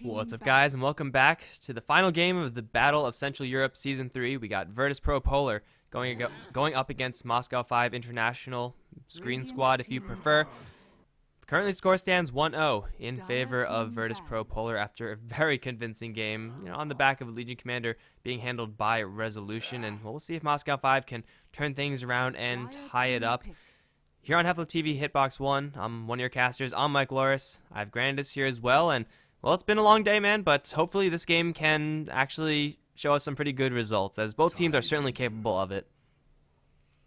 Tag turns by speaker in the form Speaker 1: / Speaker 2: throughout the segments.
Speaker 1: What's up, guys, and welcome back to the final game of the Battle of Central Europe Season 3. We got Virtus Pro Polar going up against Moscow 5 International Screen Squad, if you prefer. Currently, score stands 1-0 in favor of Virtus Pro Polar after a very convincing game, on the back of a Legion Commander being handled by Resolution. And we'll see if Moscow 5 can turn things around and tie it up. Here on HeflaTV Hitbox 1, I'm one of your casters. I'm Mike Loris. I have Grandis here as well, and well, it's been a long day, man, but hopefully this game can actually show us some pretty good results, as both teams are certainly capable of it.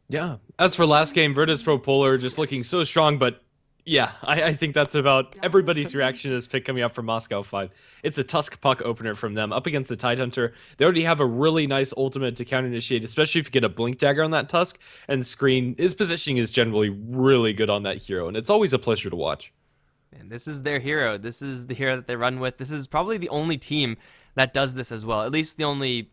Speaker 2: Yeah. As for last game, Virtus Pro Polar just looking so strong, but yeah, I think that's about everybody's reaction to this pick coming up from Moscow 5. It's a Tusk Puck opener from them up against the Tidehunter. They already have a really nice ultimate to counter-initiate, especially if you get a Blink Dagger on that Tusk, and Screen, his positioning is generally really good on that hero, and it's always a pleasure to watch.
Speaker 1: And this is their hero. This is the hero that they run with. This is probably the only team that does this as well, at least the only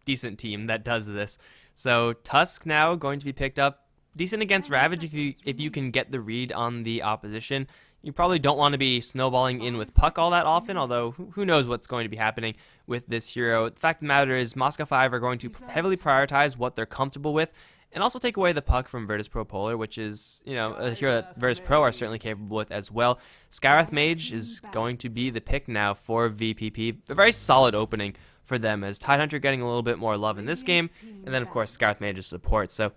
Speaker 1: decent team that does this. So Tusk now going to be picked up. Decent against Ravage if you can get the read on the opposition. You probably don't want to be snowballing in with Puck all that often, although who knows what's going to be happening with this hero. The fact of the matter is Moscow 5 are going to heavily prioritize what they're comfortable with and also take away the Puck from Virtus Pro Polar, which is, a hero that Virtus Pro are certainly capable with as well. Skywrath Mage is going to be the pick now for VPP. A very solid opening for them, as Tidehunter getting a little bit more love in this game, and then of course Skywrath Mage's support. So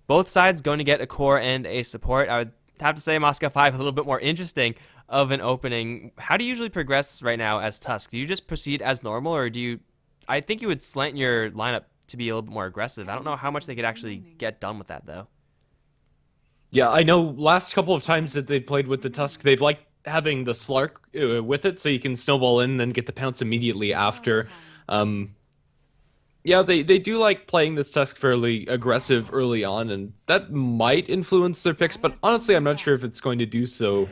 Speaker 1: both sides going to get a core and a support. I would have to say Moscow 5 a little bit more interesting of an opening. How do you usually progress right now as Tusk? Do you just proceed as normal, or do you... I think you would slant your lineup to be a little bit more aggressive. I don't know how much they could actually get done with that, though.
Speaker 2: Yeah, I know last couple of times that they've played with the Tusk, they've liked having the Slark with it, so you can snowball in and then get the pounce immediately after. Yeah, they do like playing this Tusk fairly aggressive early on, and that might influence their picks, but honestly, I'm not sure if it's going to do so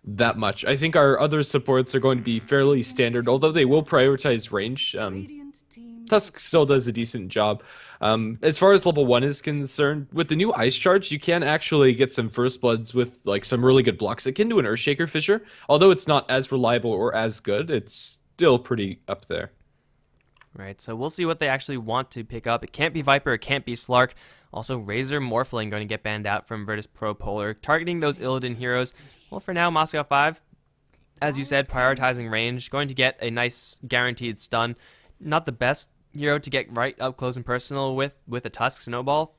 Speaker 2: that much. I think our other supports are going to be fairly standard, although they will prioritize range. Tusk still does a decent job. As far as level 1 is concerned, with the new Ice Charge, you can actually get some First Bloods with some really good blocks. It can do an Earthshaker Fissure, although it's not as reliable or as good, it's still pretty up there.
Speaker 1: Right, so we'll see what they actually want to pick up. It can't be Viper, it can't be Slark. Also, Razor Morphling going to get banned out from Virtus Pro Polar, targeting those Illidan heroes. Well, for now, Moscow 5, as you said, prioritizing range, going to get a nice guaranteed stun. Not the best hero to get right up close and personal with a Tusk Snowball,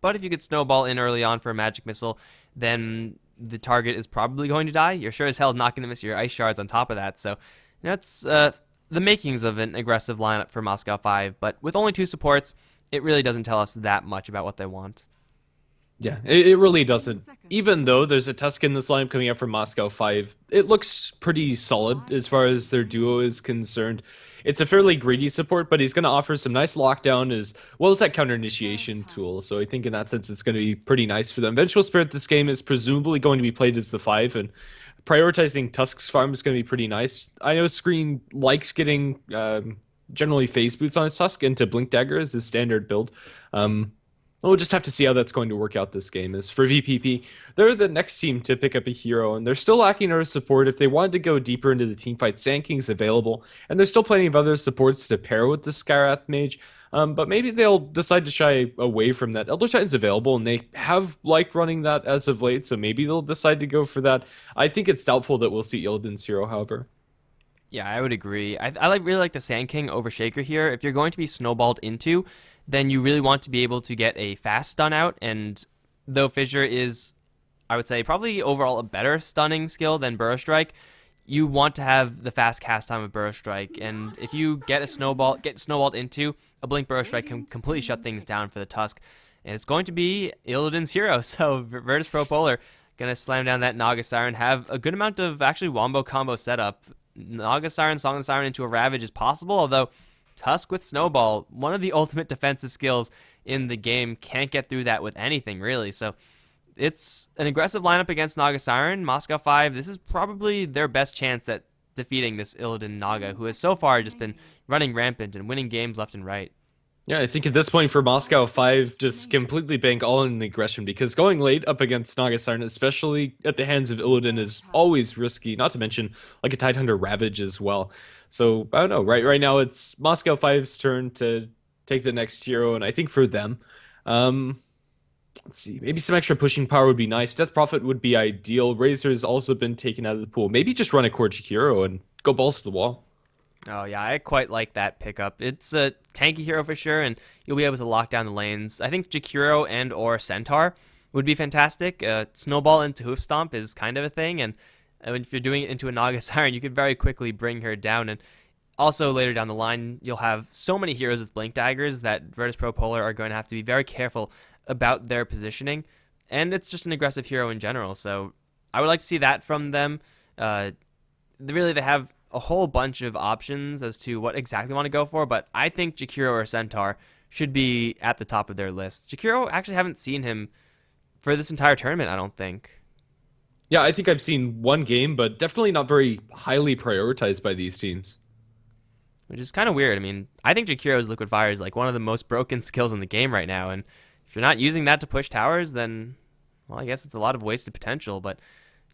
Speaker 1: but if you could Snowball in early on for a Magic Missile, then the target is probably going to die. You're sure as hell not going to miss your Ice Shards on top of that, so that's the makings of an aggressive lineup for Moscow 5, but with only 2 supports, it really doesn't tell us that much about what they want.
Speaker 2: Yeah, it really doesn't. Even though there's a Tusk in this lineup coming up from Moscow 5, it looks pretty solid as far as their duo is concerned. It's a fairly greedy support, but he's going to offer some nice lockdown as well as that counter-initiation tool, so I think in that sense it's going to be pretty nice for them. Vengeful Spirit this game is presumably going to be played as the 5, and prioritizing Tusk's farm is going to be pretty nice. I know Screen likes getting generally phase boots on his Tusk into Blink Dagger as his standard build. We'll just have to see how that's going to work out this game. As for VPP, they're the next team to pick up a hero, and they're still lacking our support. If they wanted to go deeper into the teamfight, Sand King's available, and there's still plenty of other supports to pair with the Skywrath Mage. But maybe they'll decide to shy away from that. Elder Titan's available, and they have liked running that as of late, so maybe they'll decide to go for that. I think it's doubtful that we'll see Illidan's hero, however.
Speaker 1: Yeah, I would agree. I really like the Sand King over Shaker here. If you're going to be snowballed into, then you really want to be able to get a fast stun out, and though Fissure is, I would say, probably overall a better stunning skill than Burrow Strike, you want to have the fast cast time of Burrow Strike, and if you get snowballed into, a Blink Burrow Strike can completely shut things down for the Tusk, and it's going to be Illidan's hero, so Virtus Pro Polar going to slam down that Naga Siren, have a good amount of actually wombo combo setup. Naga Siren, Song of the Siren into a Ravage is possible, although Tusk with Snowball, one of the ultimate defensive skills in the game, can't get through that with anything, really. So it's an aggressive lineup against Naga Siren. Moscow 5, this is probably their best chance at defeating this Illidan Naga, who has so far just been running rampant and winning games left and right.
Speaker 2: Yeah, I think at this point for Moscow 5, just completely bank all in the aggression because going late up against Nagasarn, especially at the hands of Illidan, is always risky, not to mention like a Tidehunter Ravage as well. So, I don't know, right now it's Moscow 5's turn to take the next hero, and I think for them, um, let's see, maybe some extra pushing power would be nice. Death Prophet would be ideal. Razor's also been taken out of the pool. Maybe just run a Korchik hero and go balls to the wall.
Speaker 1: Oh yeah, I quite like that pickup. It's a tanky hero for sure, and you'll be able to lock down the lanes. I think Jakiro and or Centaur would be fantastic. Snowball into Hoof Stomp is kind of a thing, and if you're doing it into a Naga Siren, you could very quickly bring her down. And also later down the line, you'll have so many heroes with Blink Daggers that Virtus Pro Polar are going to have to be very careful about their positioning. And it's just an aggressive hero in general, so I would like to see that from them. Really, they have a whole bunch of options as to what exactly they want to go for, but I think Jakiro or Centaur should be at the top of their list. Jakiro, actually haven't seen him for this entire tournament, I don't think.
Speaker 2: Yeah, I think I've seen one game, but definitely not very highly prioritized by these teams.
Speaker 1: Which is kind of weird. I mean, I think Jakiro's Liquid Fire is like one of the most broken skills in the game right now, and if you're not using that to push towers, then, well, I guess it's a lot of wasted potential, but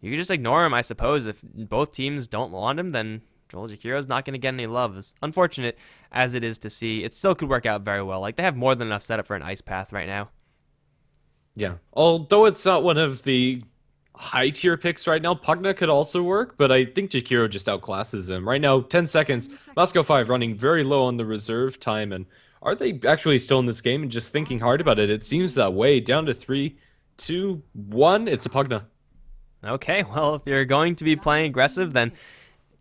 Speaker 1: you can just ignore him, I suppose. If both teams don't want him, then Joel Jakiro's not going to get any love. As unfortunate as it is to see, it still could work out very well. Like, they have more than enough setup for an Ice Path right now.
Speaker 2: Yeah, although it's not one of the high tier picks right now, Pugna could also work, but I think Jakiro just outclasses him. Right now, 10 seconds, Moscow 5 running very low on the reserve time, and are they actually still in this game and just thinking hard about it? It seems that way. Down to 3, 2, 1, it's a Pugna.
Speaker 1: Okay, well, if you're going to be playing aggressive, then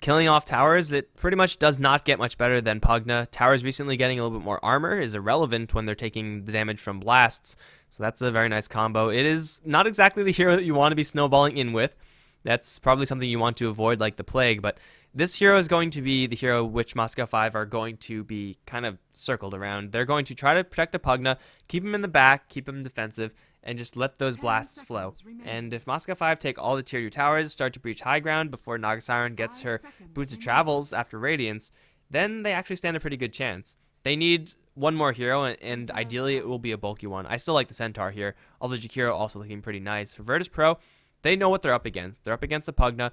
Speaker 1: killing off towers, it pretty much does not get much better than Pugna. Towers recently getting a little bit more armor is irrelevant when they're taking the damage from blasts, so that's a very nice combo. It is not exactly the hero that you want to be snowballing in with. That's probably something you want to avoid like the plague, but this hero is going to be the hero which Moscow 5 are going to be kind of circled around. They're going to try to protect the Pugna, keep him in the back, keep him defensive, and just let those blasts flow. And if Moscow 5 take all the tier 2 towers, start to breach high ground before Nagasiren gets her Boots of Travels after Radiance, then they actually stand a pretty good chance. They need one more hero, and ideally it will be a bulky one. I still like the Centaur here, although Jakiro also looking pretty nice. For Virtus Pro, they know what they're up against. They're up against the Pugna.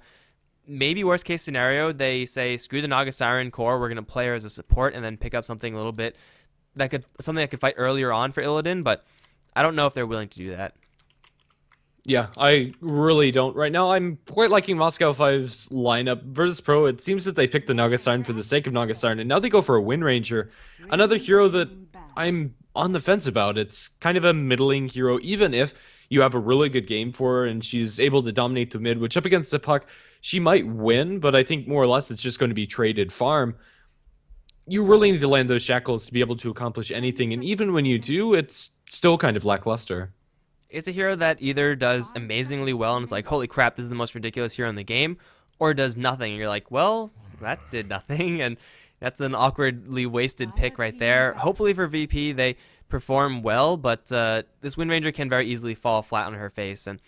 Speaker 1: Maybe worst case scenario, they say, screw the Nagasiren core, we're going to play her as a support and then pick up something a little bit something that could fight earlier on for Illidan, but I don't know if they're willing to do that.
Speaker 2: Yeah, I really don't. Right now, I'm quite liking Moscow 5's lineup. Versus Pro, it seems that they picked the Nagasiren for the sake of Nagasiren, and now they go for a Wind Ranger. Another hero that I'm on the fence about. It's kind of a middling hero, even if you have a really good game for her and she's able to dominate the mid, which up against the puck, she might win, but I think more or less it's just going to be traded farm. You really need to land those shackles to be able to accomplish anything, and even when you do, it's still kind of lackluster.
Speaker 1: It's a hero that either does amazingly well and it's like, holy crap, this is the most ridiculous hero in the game, or does nothing and you're like, well, that did nothing, and that's an awkwardly wasted pick right there. Hopefully for VP they perform well, but this Wind Ranger can very easily fall flat on her face, and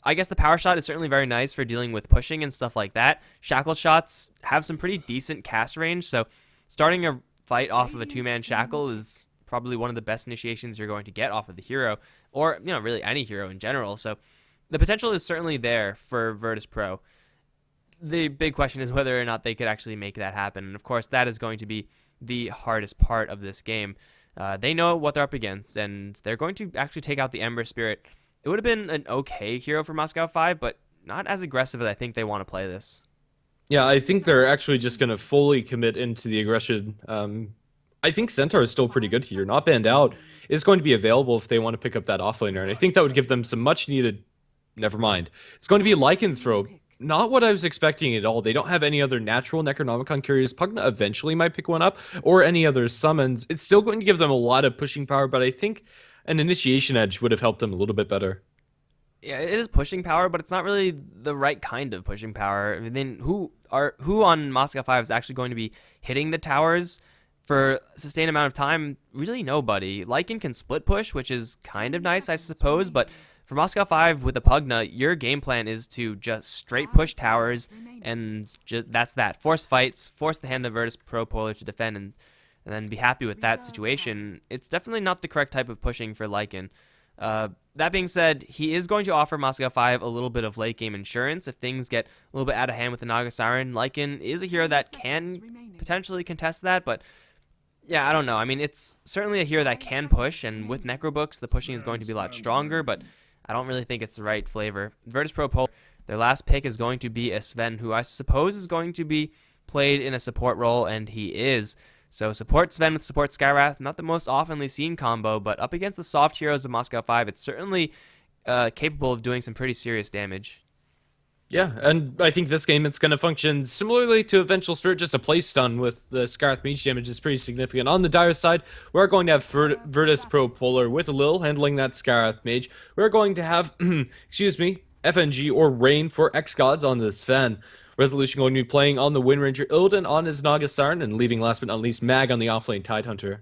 Speaker 1: I guess the power shot is certainly very nice for dealing with pushing and stuff like that. Shackle shots have some pretty decent cast range, so starting a fight off of a two-man shackle is probably one of the best initiations you're going to get off of the hero, or, you know, really any hero in general. So the potential is certainly there for Virtus Pro. The big question is whether or not they could actually make that happen. And of course, that is going to be the hardest part of this game. They know what they're up against, and they're going to actually take out the Ember Spirit. It would have been an okay hero for Moscow 5, but not as aggressive as I think they want to play this.
Speaker 2: Yeah, I think they're actually just going to fully commit into the aggression. I think Centaur is still pretty good here. Not banned out is going to be available if they want to pick up that offlaner, and I think that would give them some much needed. Never mind. It's going to be Lycanthrope. Not what I was expecting at all. They don't have any other natural Necronomicon carriers. Pugna eventually might pick one up, or any other summons. It's still going to give them a lot of pushing power, but I think an initiation edge would have helped them a little bit better.
Speaker 1: Yeah, it is pushing power, but it's not really the right kind of pushing power. I mean, who on Moscow 5 is actually going to be hitting the towers for a sustained amount of time? Really nobody. Lycan can split push, which is kind of nice, I suppose, but for Moscow 5 with the Pugna, your game plan is to just straight push towers, and that's that. Force fights, force the hand of Virtus Pro Polar to defend, and and then be happy with that situation, it's definitely not the correct type of pushing for Lycan. That being said, he is going to offer Moscow 5 a little bit of late game insurance if things get a little bit out of hand with the Naga Siren. Lycan is a hero that can potentially contest that, but yeah, I don't know. I mean, it's certainly a hero that can push, and with Necrobooks, the pushing is going to be a lot stronger, but I don't really think it's the right flavor. Virtus.pro Polar, their last pick is going to be a Sven, who I suppose is going to be played in a support role, and he is. So support Sven with support Skywrath, not the most oftenly seen combo, but up against the soft heroes of Moscow 5, it's certainly capable of doing some pretty serious damage.
Speaker 2: Yeah, and I think this game it's going to function similarly to Eventual Spirit, just a play stun with the Scarth Mage damage is pretty significant. On the dire side, we're going to have Virtus.pro Polar with Lil handling that Scarth Mage. We're going to have, excuse me, FNG or Rain for X-Gods on the Sven. Resolution going to be playing on the Wind Ranger Illidan on his Naga Siren, and leaving last but not least Mag on the offlane Tidehunter.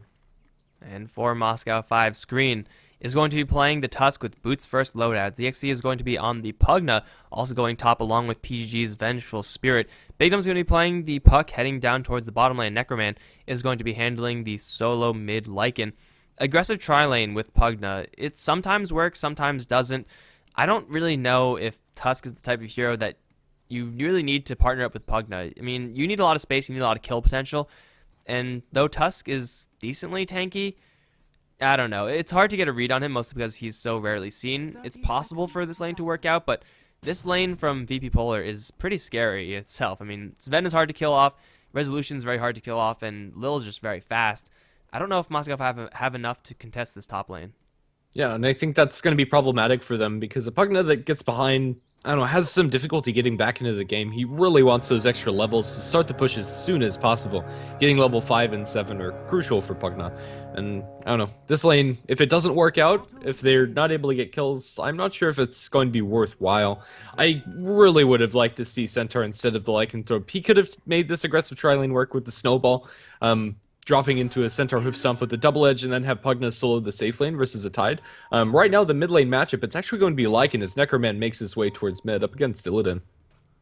Speaker 1: And for Moscow 5, Screen is going to be playing the Tusk with Boots first loadout. ZXC is going to be on the Pugna, also going top along with PGG's Vengeful Spirit. Bigdom's going to be playing the Puck, heading down towards the bottom lane. Necroman is going to be handling the solo mid Lycan. Aggressive tri-lane with Pugna. It sometimes works, sometimes doesn't. I don't really know if Tusk is the type of hero that you really need to partner up with Pugna. I mean, you need a lot of space, you need a lot of kill potential, and though Tusk is decently tanky, I don't know. It's hard to get a read on him, mostly because he's so rarely seen. It's possible for this lane to work out, but this lane from VP Polar is pretty scary itself. I mean, Sven is hard to kill off, Resolution is very hard to kill off, and Lil is just very fast. I don't know if Moscow have enough to contest this top lane.
Speaker 2: Yeah, and I think that's going to be problematic for them because a Pugna that gets behind, I don't know, has some difficulty getting back into the game. He really wants those extra levels to start the push as soon as possible. Getting level 5 and 7 are crucial for Pugna. And I don't know, this lane, if it doesn't work out, if they're not able to get kills, I'm not sure if it's going to be worthwhile. I really would have liked to see Centaur instead of the Lycanthrope. He could have made this aggressive tri-lane work with the Snowball. Dropping into a Centaur Hoof Stomp with the double edge and then have Pugna solo the safe lane versus a Tide. Right now, the mid lane matchup, it's actually going to be Lycan as Necroman makes his way towards mid up against Illidan.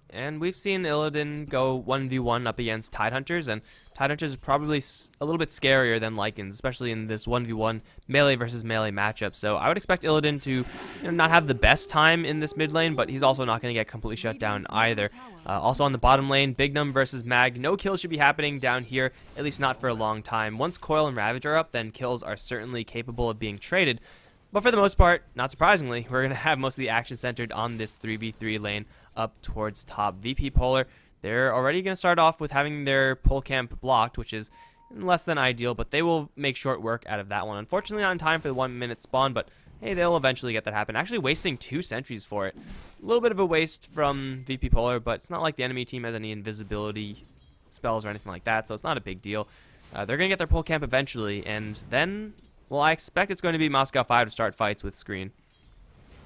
Speaker 1: And we've seen Illidan go 1v1 up against Tidehunters, and Tidehunters is probably a little bit scarier than Lycans, especially in this 1v1 melee versus melee matchup. So I would expect Illidan to not have the best time in this mid lane, but he's also not going to get completely shut down either. Also on the bottom lane, Bignum versus Mag. No kills should be happening down here, at least not for a long time. Once Coil and Ravage are up, then kills are certainly capable of being traded. But for the most part, not surprisingly, we're going to have most of the action centered on this 3v3 lane up towards top. VP Polar, they're already going to start off with having their pull camp blocked, which is less than ideal, but they will make short work out of that one. Unfortunately, not in time for the 1 minute spawn, but hey, they'll eventually get that happen. Actually wasting 2 sentries for it. A little bit of a waste from VP Polar, but it's not like the enemy team has any invisibility spells or anything like that, so it's not a big deal. They're going to get their pull camp eventually, and then, well, I expect it's going to be Moscow 5 to start fights with Screen.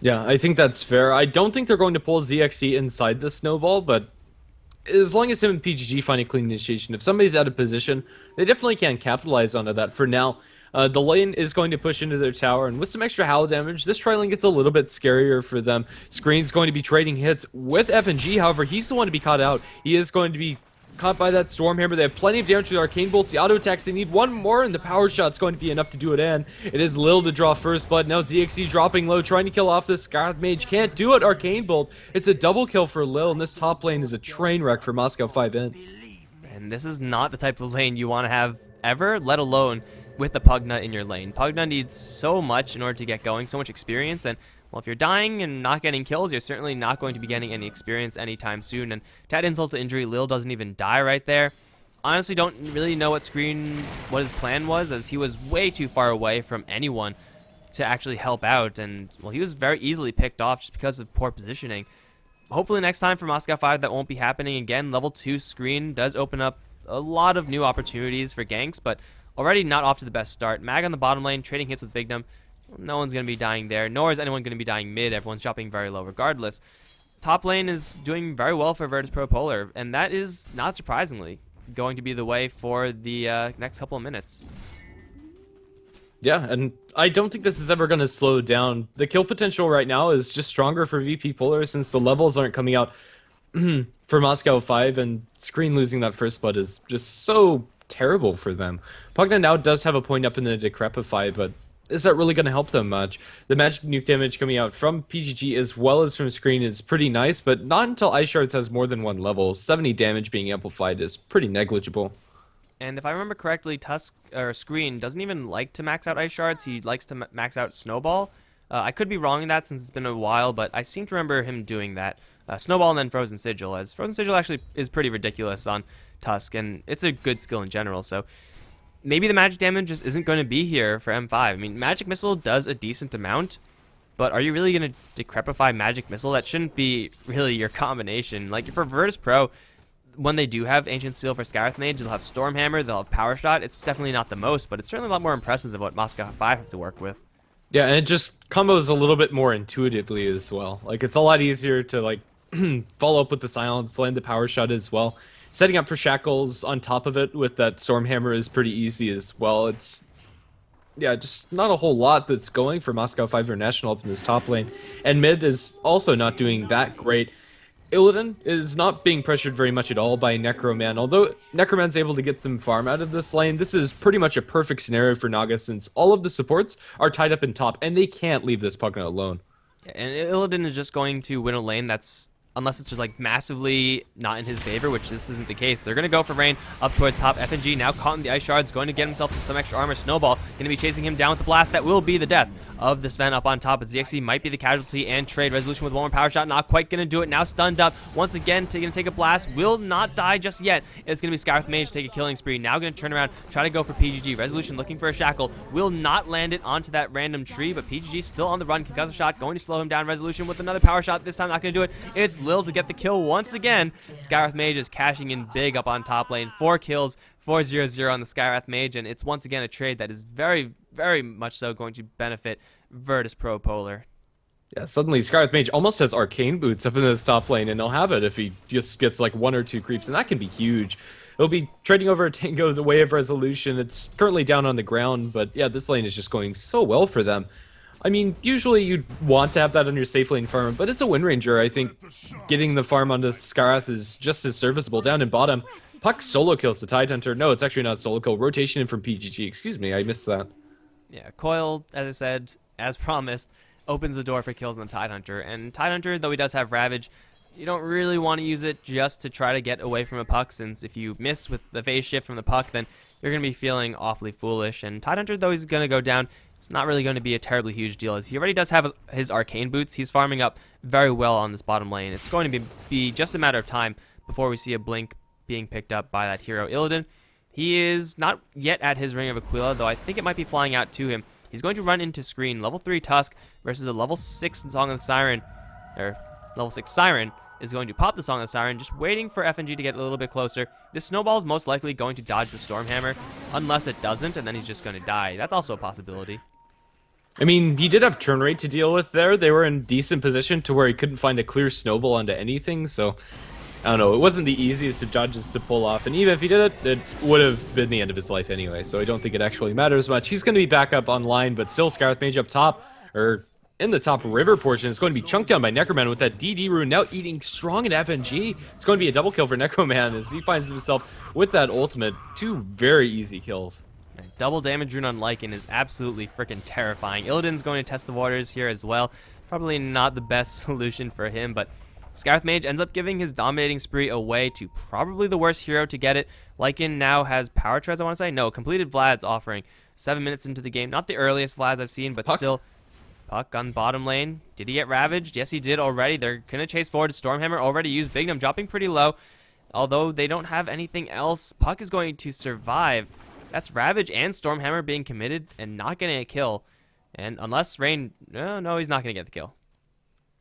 Speaker 2: Yeah, I think that's fair. I don't think they're going to pull ZXC inside the Snowball, but as long as him and PGG find a clean initiation, if somebody's out of position, they definitely can capitalize onto that. For now, the lane is going to push into their tower, and with some extra howl damage, this tri-lane gets a little bit scarier for them. Screen's going to be trading hits with FNG, however, he's the one to be caught out. He is going to be caught by that Stormhammer. They have plenty of damage with Arcane Bolts. The auto attacks, they need one more, and the power shot's going to be enough to do it. And it is Lil to draw first blood. Now ZXC dropping low, trying to kill off this Scarth Mage. Can't do it. Arcane Bolt. It's a double kill for Lil, and this top lane is a train wreck for Moscow 5 in.
Speaker 1: And this is not the type of lane you want to have ever, let alone with the Pugna in your lane. Pugna needs so much in order to get going, so much experience, and well, if you're dying and not getting kills, you're certainly not going to be getting any experience anytime soon. And to add insult to injury, Lil doesn't even die right there. Honestly, don't really know what his plan was, as he was way too far away from anyone to actually help out. And, well, he was very easily picked off just because of poor positioning. Hopefully next time for Moscow 5 that won't be happening again. Level 2 Screen does open up a lot of new opportunities for ganks, but already not off to the best start. Mag on the bottom lane, trading hits with Bignum. No one's going to be dying there, nor is anyone going to be dying mid. Everyone's dropping very low regardless. Top lane is doing very well for Virtus.pro Polar, and that is, not surprisingly, going to be the way for the next couple of minutes.
Speaker 2: Yeah, and I don't think this is ever going to slow down. The kill potential right now is just stronger for VP Polar since the levels aren't coming out for Moscow 5, and Screen losing that first blood is just so terrible for them. Pugna now does have a point up in the Decrepify, but is that really going to help them much? The magic nuke damage coming out from PGG as well as from Screen is pretty nice, but not until Ice Shards has more than one level. 70 damage being amplified is pretty negligible.
Speaker 1: And if I remember correctly, Tusk or Screen doesn't even like to max out Ice Shards. He likes to max out Snowball. I could be wrong in that since it's been a while, but I seem to remember him doing that. Snowball and then Frozen Sigil, as Frozen Sigil actually is pretty ridiculous on Tusk, and it's a good skill in general, so maybe the magic damage just isn't going to be here for M5. I mean, Magic Missile does a decent amount, but are you really going to Decrepify Magic Missile? That shouldn't be really your combination. Like, for Virtus Pro, when they do have Ancient Steel for Scarith Mage, they'll have Stormhammer, they'll have Power Shot. It's definitely not the most, but it's certainly a lot more impressive than what Moscow 5 have to work with.
Speaker 2: Yeah, and it just combos a little bit more intuitively as well. Like, it's a lot easier to, like, follow up with the Silence, land the Power Shot as well. Setting up for Shackles on top of it with that Stormhammer is pretty easy as well. It's, yeah, just not a whole lot that's going for Moscow 5 International up in this top lane. And mid is also not doing that great. Illidan is not being pressured very much at all by Necroman. Although Necroman's able to get some farm out of this lane, this is pretty much a perfect scenario for Naga since all of the supports are tied up in top, and they can't leave this Pugna alone.
Speaker 1: And Illidan is just going to win a lane that's, unless it's just like massively not in his favor, which this isn't the case. They're going to go for Rain up towards top. FNG now caught in the Ice Shards, going to get himself some extra armor. Snowball going to be chasing him down with the blast. That will be the death of the Sven up on top. But ZXC might be the casualty, and Trade Resolution with one more power shot. Not quite going to do it. Now stunned up. Once again, going to take a blast. Will not die just yet. It's going to be Scarith Mage to take a killing spree. Now going to turn around, try to go for PGG. Resolution looking for a shackle. Will not land it onto that random tree, but PGG still on the run. Concussive shot going to slow him down. Resolution with another power shot. This time not going to do it. It's Lil to get the kill once again. Scarith Mage is cashing in big up on top lane. 4 kills, 4-0-0 on the Scarith Mage, and it's once again a trade that is very, very much so going to benefit Virtus Pro Polar.
Speaker 2: Yeah, suddenly Scarith Mage almost has Arcane Boots up in this top lane, and he'll have it if he just gets like 1 or 2 creeps, and that can be huge. He'll be trading over a Tango the way of Resolution. It's currently down on the ground, but yeah, this lane is just going so well for them. I mean, usually you'd want to have that on your safe lane farm, but it's a Wind Ranger. I think getting the farm onto Scarith is just as serviceable. Down in bottom, Puck solo kills the Tidehunter. No, it's actually not a solo kill. Rotation in from PGG. Excuse me, I missed that.
Speaker 1: Yeah, Coil, as I said, as promised, opens the door for kills on the Tidehunter. And Tidehunter, though he does have Ravage, you don't really want to use it just to try to get away from a Puck, since if you miss with the phase shift from the Puck, then you're going to be feeling awfully foolish. And Tidehunter, though he's going to go down, it's not really going to be a terribly huge deal, as he already does have his Arcane Boots. He's farming up very well on this bottom lane. It's going to be just a matter of time before we see a Blink being picked up by that hero Illidan. He is not yet at his Ring of Aquila, though I think it might be flying out to him. He's going to run into Screen. Level 3 Tusk versus a level 6 Song of the Siren, or level 6 Siren, is going to pop the Song of the Siren, just waiting for FNG to get a little bit closer. This Snowball is most likely going to dodge the Stormhammer, unless it doesn't, and then he's just going to die. That's also a possibility.
Speaker 2: I mean, he did have turn rate to deal with there. They were in decent position to where he couldn't find a clear Snowball onto anything, so I don't know. It wasn't the easiest of dodges to pull off, and even if he did it, it would have been the end of his life anyway, so I don't think it actually matters much. He's going to be back up online, but still Scarith Mage up top, or in the top river portion. It's going to be chunked down by Necroman with that DD rune now eating strong at FNG. It's going to be a double kill for Necroman as he finds himself with that ultimate. 2 very easy kills.
Speaker 1: Double damage rune on Lycan is absolutely freaking terrifying. Illidan's going to test the waters here as well. Probably not the best solution for him, but Scarith Mage ends up giving his dominating spree away to probably the worst hero to get it. Lycan now has Power Treads, I want to say. No, completed Vlad's offering 7 minutes into the game. Not the earliest Vlads I've seen, but
Speaker 2: Puck.
Speaker 1: Still. Puck on bottom lane. Did he get ravaged? Yes, he did already. They're going to chase forward. Stormhammer already used. Bignum dropping pretty low. Although they don't have anything else, Puck is going to survive. That's Ravage and Stormhammer being committed and not getting a kill. And unless Rain... No, he's not going to get the kill.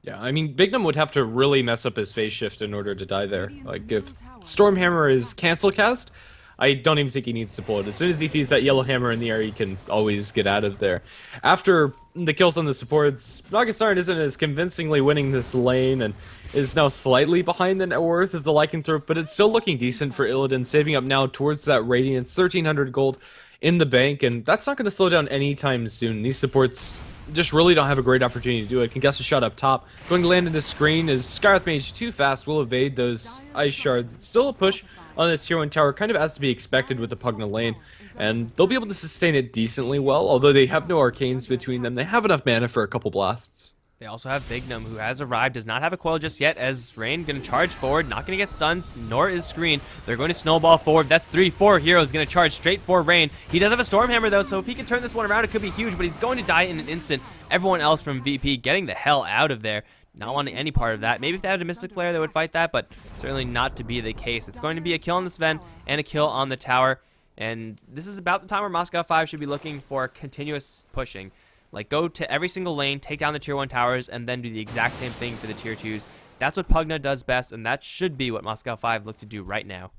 Speaker 2: Yeah, I mean, Bignum would have to really mess up his phase shift in order to die there. Like, if Stormhammer is cancel cast, I don't even think he needs to pull it. As soon as he sees that yellow hammer in the air, he can always get out of there. After the kills on the supports, Nagasaran isn't as convincingly winning this lane and is now slightly behind the net worth of the Lycanthrope, but it's still looking decent for Illidan, saving up now towards that Radiance, 1,300 gold in the bank, and that's not going to slow down anytime soon. These supports just really don't have a great opportunity to do it. Can guess a shot up top. Going to land in the screen is Skywrath Mage too fast, will evade those ice shards. It's still a push on this tier 1 tower, kind of as to be expected with the Pugna lane. And they'll be able to sustain it decently well, although they have no arcanes between them. They have enough mana for a couple blasts.
Speaker 1: They also have Bignum, who has arrived, does not have a coil just yet, as Rain going to charge forward, not going to get stunned, nor is Screen. They're going to snowball forward. That's 3-4 heroes going to charge straight for Rain. He does have a Stormhammer, though, so if he can turn this one around, it could be huge, but he's going to die in an instant. Everyone else from VP getting the hell out of there. Not wanting any part of that. Maybe if they had a Mystic player, they would fight that, but certainly not to be the case. It's going to be a kill on the Sven and a kill on the tower, and this is about the time where Moscow 5 should be looking for continuous pushing. Like, go to every single lane, take down the tier 1 towers, and then do the exact same thing for the tier 2s. That's what Pugna does best, and that should be what Moscow 5 look to do right now.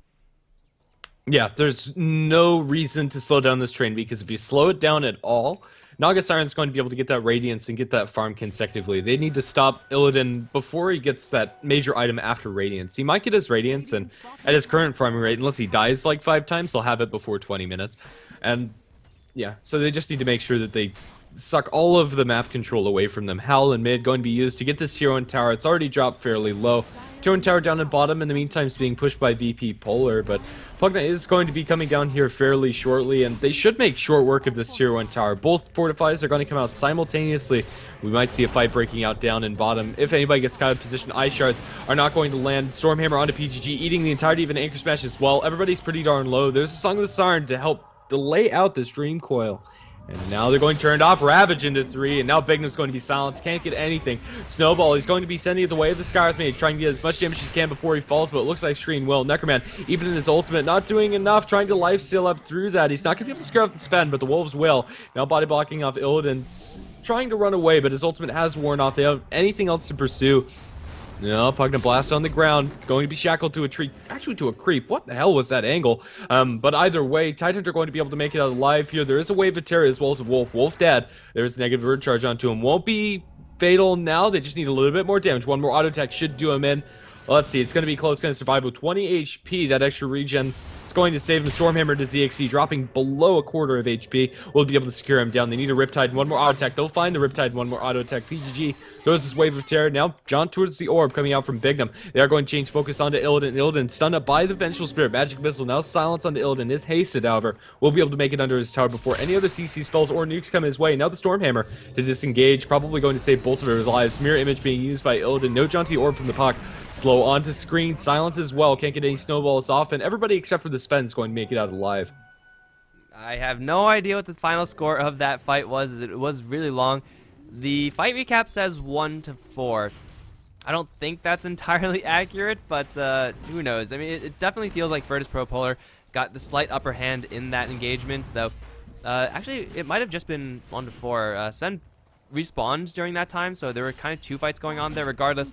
Speaker 2: Yeah, there's no reason to slow down this train, because if you slow it down at all, Naga Siren's going to be able to get that Radiance and get that farm consecutively. They need to stop Illidan before he gets that major item after Radiance. He might get his Radiance, and at his current farming rate, unless he dies like 5 times, he'll have it before 20 minutes. And yeah, so they just need to make sure that they suck all of the map control away from them. Howl and mid going to be used to get this tier 1 tower. It's already dropped fairly low. Tier 1 tower down at bottom. In the meantime, is being pushed by VP Polar, but Pugna is going to be coming down here fairly shortly, and they should make short work of this tier 1 tower. Both fortifies are going to come out simultaneously. We might see a fight breaking out down in bottom. If anybody gets caught in position, ice shards are not going to land. Stormhammer onto PGG, eating the entirety of an anchor smash as well. Everybody's pretty darn low. There's a Song of the Siren to help delay out this Dream Coil. And now they're going to turn it off. Ravage into 3, and now Bignum's going to be silenced. Can't get anything. Snowball, he's going to be sending it the way of the Skywrath Mage, trying to get as much damage as he can before he falls, but it looks like Screen will. Necroman, even in his ultimate, not doing enough, trying to lifesteal up through that. He's not going to be able to scare off the Sven, but the Wolves will. Now body blocking off Illidan, trying to run away, but his ultimate has worn off. They don't have anything else to pursue. No, Pugna Blast on the ground, going to be shackled to a tree, actually to a creep. What the hell was that angle? But either way, Tidehunter going to be able to make it out alive here. There is a Wave of Terror as well as a Wolf. Wolf dead. There's a negative word charge onto him. Won't be fatal now. They just need a little bit more damage. One more auto attack should do him in. Let's see, it's going to be close, going to survive with 20 HP. That extra regen is going to save him. Stormhammer to ZXC, dropping below a quarter of HP. We'll be able to secure him down. They need a Riptide and one more auto attack. They'll find the Riptide and one more auto attack. PGG goes this Wave of Terror. Now, John towards the orb coming out from Bignum. They are going to change focus onto Illidan. Illidan stunned up by the Vengeful Spirit. Magic Missile now silence onto Illidan is hasted, however. We'll be able to make it under his tower before any other CC spells or nukes come his way. Now the Stormhammer to disengage, probably going to save both of his lives. Mirror Image being used by Illidan. No John to the orb from the puck. Slow onto Screen. Silence as well. Can't get any snowballs off, and everybody except for the Sven is going to make it out alive.
Speaker 1: I have no idea what the final score of that fight was. It was really long. The fight recap says 1-4. I don't think that's entirely accurate, but who knows? I mean, it definitely feels like Virtus Pro Polar got the slight upper hand in that engagement, though. Actually, it might have just been 1-4. Sven respawned during that time, so there were kind of 2 fights going on there. Regardless,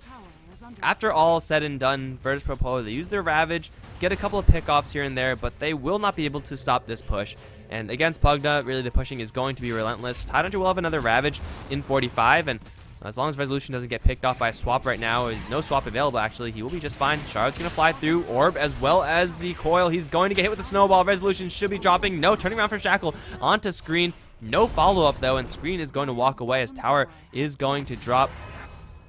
Speaker 1: after all said and done, Virtus Pro Polar, they use their Ravage, get a couple of pickoffs here and there, but they will not be able to stop this push. And against Pugna, really the pushing is going to be relentless. Tidehunter will have another Ravage in 45, and as long as Resolution doesn't get picked off by a swap right now, no swap available actually, he will be just fine. Shard's going to fly through, Orb as well as the Coil. He's going to get hit with the Snowball. Resolution should be dropping. No, turning around for Shackle onto Screen. No follow-up though, and Screen is going to walk away as Tower is going to drop.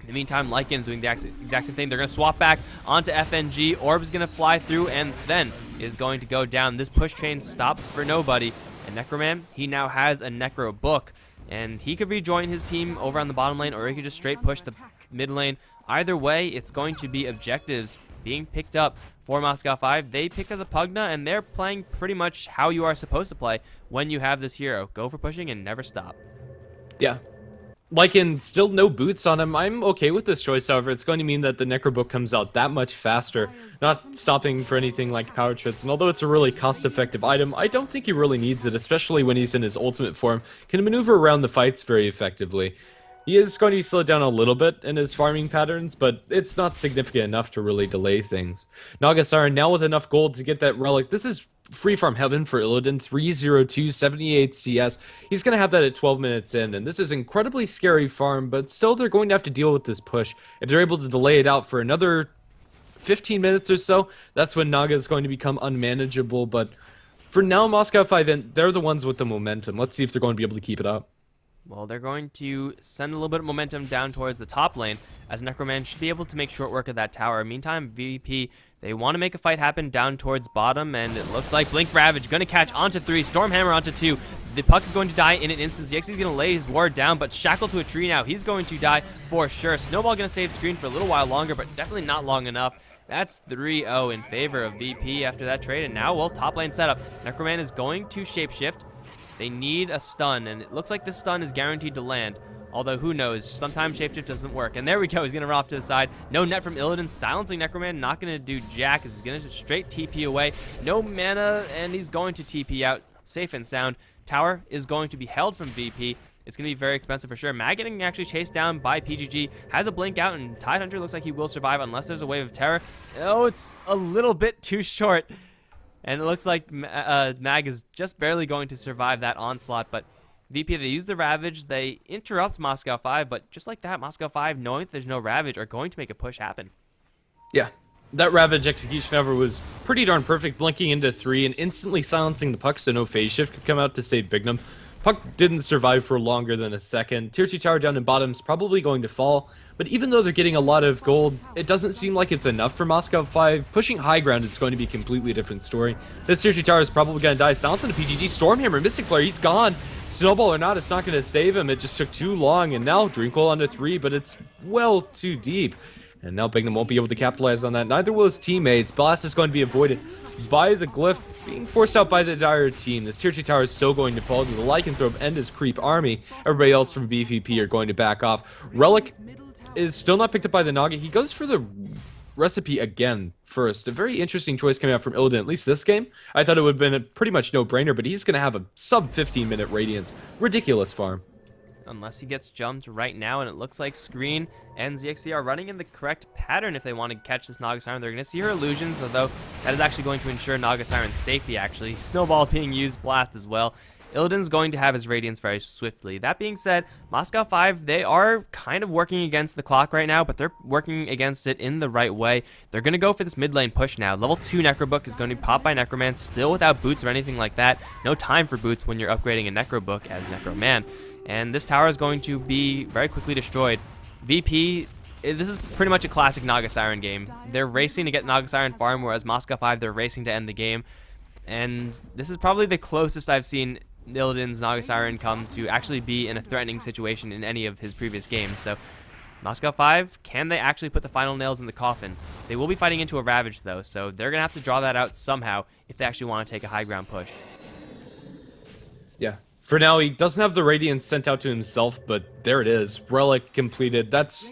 Speaker 1: In the meantime, Lycan's doing the exact same thing. They're going to swap back onto FNG. Orb's going to fly through, and Sven is going to go down. This push chain stops for nobody. And Necroman, he now has a Necro Book, and he could rejoin his team over on the bottom lane, or he could just straight push the mid lane. Either way, it's going to be objectives being picked up for Moscow 5. They picked up the Pugna, and they're playing pretty much how you are supposed to play when you have this hero. Go for pushing and never stop.
Speaker 2: Yeah. Lycan, still no boots on him. I'm okay with this choice, however. It's going to mean that the Necrobook comes out that much faster, not stopping for anything like power trips. And although it's a really cost-effective item, I don't think he really needs it, especially when he's in his ultimate form. Can maneuver around the fights very effectively. He is going to slow down a little bit in his farming patterns, but it's not significant enough to really delay things. Naga Siren now with enough gold to get that relic. This is free farm heaven for Illidan, 302, 78 CS. He's going to have that at 12 minutes in, and this is incredibly scary farm, but still they're going to have to deal with this push. If they're able to delay it out for another 15 minutes or so, that's when Naga is going to become unmanageable, but for now, Moscow 5, they're the ones with the momentum. Let's see if they're going to be able to keep it up.
Speaker 1: Well, they're going to send a little bit of momentum down towards the top lane, as Necroman should be able to make short work of that tower. Meantime, VP, they want to make a fight happen down towards bottom, and it looks like Blink Ravage going to catch onto 3, Stormhammer onto 2. The puck is going to die in an instant. ZXC is going to lay his ward down, but shackled to a tree now. He's going to die for sure. Snowball going to save screen for a little while longer, but definitely not long enough. That's 3-0 in favor of VP after that trade, and now, well, top lane setup. Necroman is going to shapeshift. They need a stun, and it looks like this stun is guaranteed to land. Although, who knows? Sometimes shapeshift doesn't work. And there we go. He's going to run off to the side. No net from Illidan. Silencing Necroman. Not going to do jack. He's going to straight TP away. No mana, and he's going to TP out. Safe and sound. Tower is going to be held from VP. It's going to be very expensive for sure. Mag getting actually chased down by PGG. Has a blink out, and Tidehunter looks like he will survive unless there's a wave of terror. Oh, it's a little bit too short. And it looks like Mag is just barely going to survive that onslaught. But VP, they use the Ravage. They interrupt Moscow 5. But just like that, Moscow 5, knowing that there's no Ravage, are going to make a push happen.
Speaker 2: Yeah. That Ravage execution ever was pretty darn perfect, blinking into 3 and instantly silencing the puck so no phase shift could come out to save Bignum. Puck didn't survive for longer than a second. Tier 2 tower down in bottom's probably going to fall, but even though they're getting a lot of gold, it doesn't seem like it's enough for Moscow 5. Pushing high ground is going to be a completely different story. This Tier 2 tower is probably going to die. Silence into PGG, Stormhammer, Mystic Flare, he's gone. Snowball or not, it's not going to save him. It just took too long, and now Dreamcoil onto 3, but it's well too deep. And now Bignum won't be able to capitalize on that. Neither will his teammates. Blast is going to be avoided by the Glyph, being forced out by the Dire team. This Tier 2 tower is still going to fall to the Lycanthrope and his creep army. Everybody else from BVP are going to back off. Relic is still not picked up by the Naga. He goes for the recipe again first. A very interesting choice coming out from Illidan, at least this game. I thought it would have been a pretty much no-brainer, but he's going to have a sub 15-minute Radiance. Ridiculous farm.
Speaker 1: Unless he gets jumped right now, and it looks like Screen and ZXC are running in the correct pattern if they want to catch this Naga Siren. They're going to see her illusions, although that is actually going to ensure Naga Siren's safety, actually. Snowball being used, Blast as well. Illidan's going to have his Radiance very swiftly. That being said, Moscow 5, they are kind of working against the clock right now, but they're working against it in the right way. They're going to go for this mid lane push now. Level 2 Necrobook is going to be popped by Necroman, still without boots or anything like that. No time for boots when you're upgrading a Necrobook as Necroman. And this tower is going to be very quickly destroyed. VP, this is pretty much a classic Naga Siren game. They're racing to get Naga Siren farm, whereas Moscow 5, they're racing to end the game. And this is probably the closest I've seen Illidan's Naga Siren come to actually be in a threatening situation in any of his previous games. So Moscow 5, can they actually put the final nails in the coffin? They will be fighting into a Ravage, though, so they're going to have to draw that out somehow if they actually want to take a high ground push.
Speaker 2: Yeah. For now, he doesn't have the Radiance sent out to himself, but there it is. Relic completed. That's...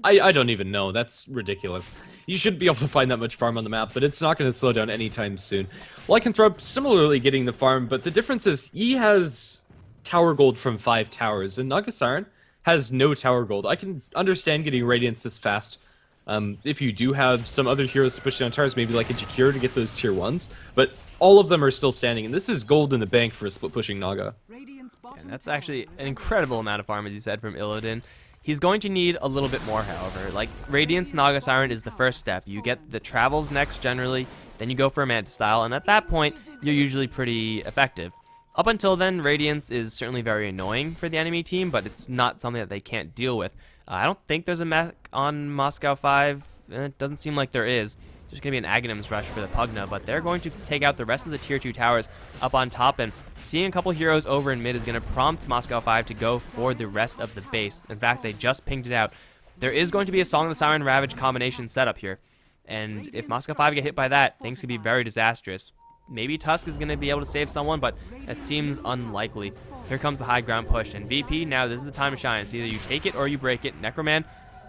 Speaker 2: I don't even know. That's ridiculous. You shouldn't be able to find that much farm on the map, but it's not going to slow down anytime soon. Lycanthrope similarly getting the farm, but the difference is he has tower gold from 5 towers, and Naga Siren has no tower gold. I can understand getting Radiance this fast. If you do have some other heroes to push down towers, maybe like a Jakir to get those tier 1s, but all of them are still standing, and this is gold in the bank for a split-pushing Naga.
Speaker 1: And that's actually an incredible amount of farm, as you said, from Illidan. He's going to need a little bit more, however. Like, Radiance Naga Siren is the first step. You get the travels next, generally, then you go for a Manta style, and at that point, you're usually pretty effective. Up until then, Radiance is certainly very annoying for the enemy team, but it's not something that they can't deal with. I don't think there's a mech on Moscow 5. It doesn't seem like there is. There's going to be an Aghanim's Rush for the Pugna, but they're going to take out the rest of the tier 2 towers up on top, and seeing a couple heroes over in mid is going to prompt Moscow 5 to go for the rest of the base. In fact, they just pinged it out. There is going to be a Song of the Siren Ravage combination setup here, and if Moscow 5 get hit by that, things could be very disastrous. Maybe Tusk is going to be able to save someone, but it seems unlikely. Here comes the high ground push, and VP, now this is the time to shine. It's either you take it or you break it. Necroman